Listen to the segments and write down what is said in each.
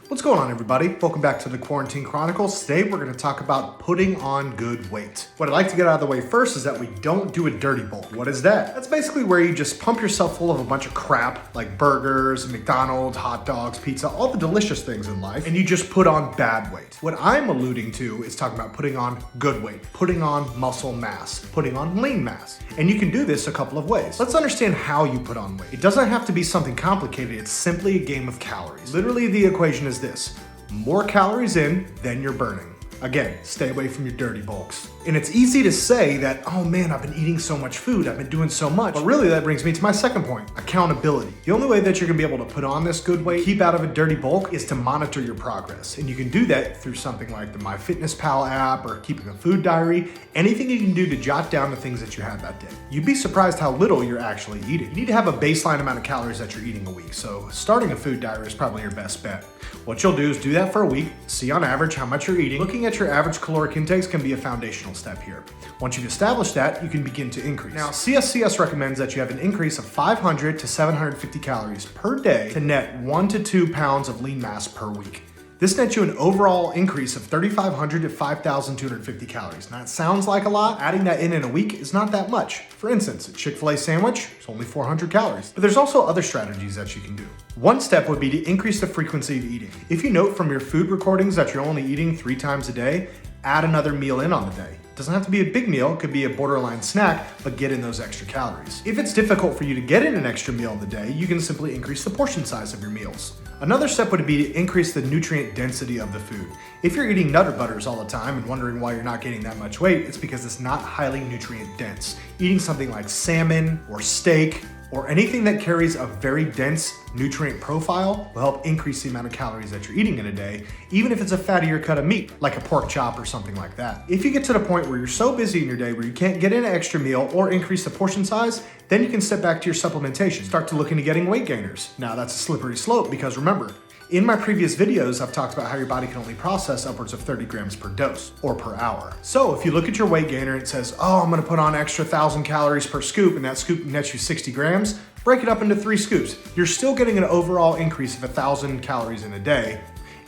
What's going on, everybody? Welcome back to the Quarantine Chronicles. Today we're going to talk about putting on good weight. What I'd like to get out of the way first is that we don't do a dirty bulk. What is that? That's basically where you just pump yourself full of a bunch of crap like burgers, McDonald's, hot dogs, pizza, all the delicious things in life, and you just put on bad weight. What I'm alluding to is talking about putting on good weight, putting on muscle mass, putting on lean mass. And you can do this a couple of ways. Let's understand how you put on weight. It doesn't have to be something complicated. It's simply a game of calories. Literally, the equation is this: more calories in than you're burning. Again, stay away from your dirty bulks. And it's easy to say that, oh man, I've been eating so much food, I've been doing so much. But really that brings me to my second point, accountability. The only way that you're gonna be able to put on this good weight, keep out of a dirty bulk, is to monitor your progress. And you can do that through something like the MyFitnessPal app or keeping a food diary, anything you can do to jot down the things that you had that day. You'd be surprised how little you're actually eating. You need to have a baseline amount of calories that you're eating a week. So starting a food diary is probably your best bet. What you'll do is do that for a week, see on average how much you're eating. Looking at your average caloric intakes can be a foundational step here. Once you've established that, you can begin to increase. Now, CSCS recommends that you have an increase of 500 to 750 calories per day to net 1 to 2 pounds of lean mass per week. This nets you an overall increase of 3,500 to 5,250 calories. Now, it sounds like a lot. Adding that in a week is not that much. For instance, a Chick-fil-A sandwich is only 400 calories. But there's also other strategies that you can do. One step would be to increase the frequency of eating. If you note from your food recordings that you're only eating 3 times a day, add another meal in on the day. It doesn't have to be a big meal, it could be a borderline snack, but get in those extra calories. If it's difficult for you to get in an extra meal in the day, you can simply increase the portion size of your meals. Another step would be to increase the nutrient density of the food. If you're eating Nutter Butters all the time and wondering why you're not gaining that much weight, it's because it's not highly nutrient dense. Eating something like salmon or steak or anything that carries a very dense nutrient profile will help increase the amount of calories that you're eating in a day, even if it's a fattier cut of meat, like a pork chop or something like that. If you get to the point where you're so busy in your day where you can't get in an extra meal or increase the portion size, then you can step back to your supplementation. Start to look into getting weight gainers. Now that's a slippery slope because remember, in my previous videos, I've talked about how your body can only process upwards of 30 grams per dose or per hour. So if you look at your weight gainer and it says, oh, I'm gonna put on extra 1,000 calories per scoop and that scoop nets you 60 grams, break it up into 3 scoops. You're still getting an overall increase of 1,000 calories in a day,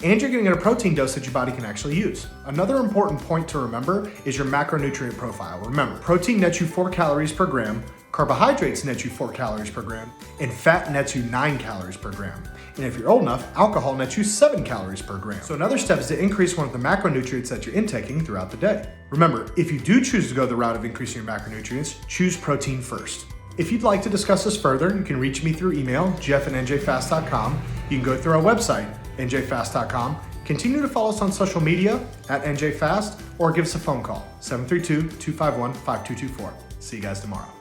and you're getting a protein dose that your body can actually use. Another important point to remember is your macronutrient profile. Remember, protein nets you 4 calories per gram, carbohydrates net you 4 calories per gram, and fat nets you 9 calories per gram. And if you're old enough, alcohol nets you 7 calories per gram. So another step is to increase one of the macronutrients that you're intaking throughout the day. Remember, if you do choose to go the route of increasing your macronutrients, choose protein first. If you'd like to discuss this further, you can reach me through email, jeff@njfast.com. You can go through our website, njfast.com. Continue to follow us on social media @njfast or give us a phone call, 732-251-5224. See you guys tomorrow.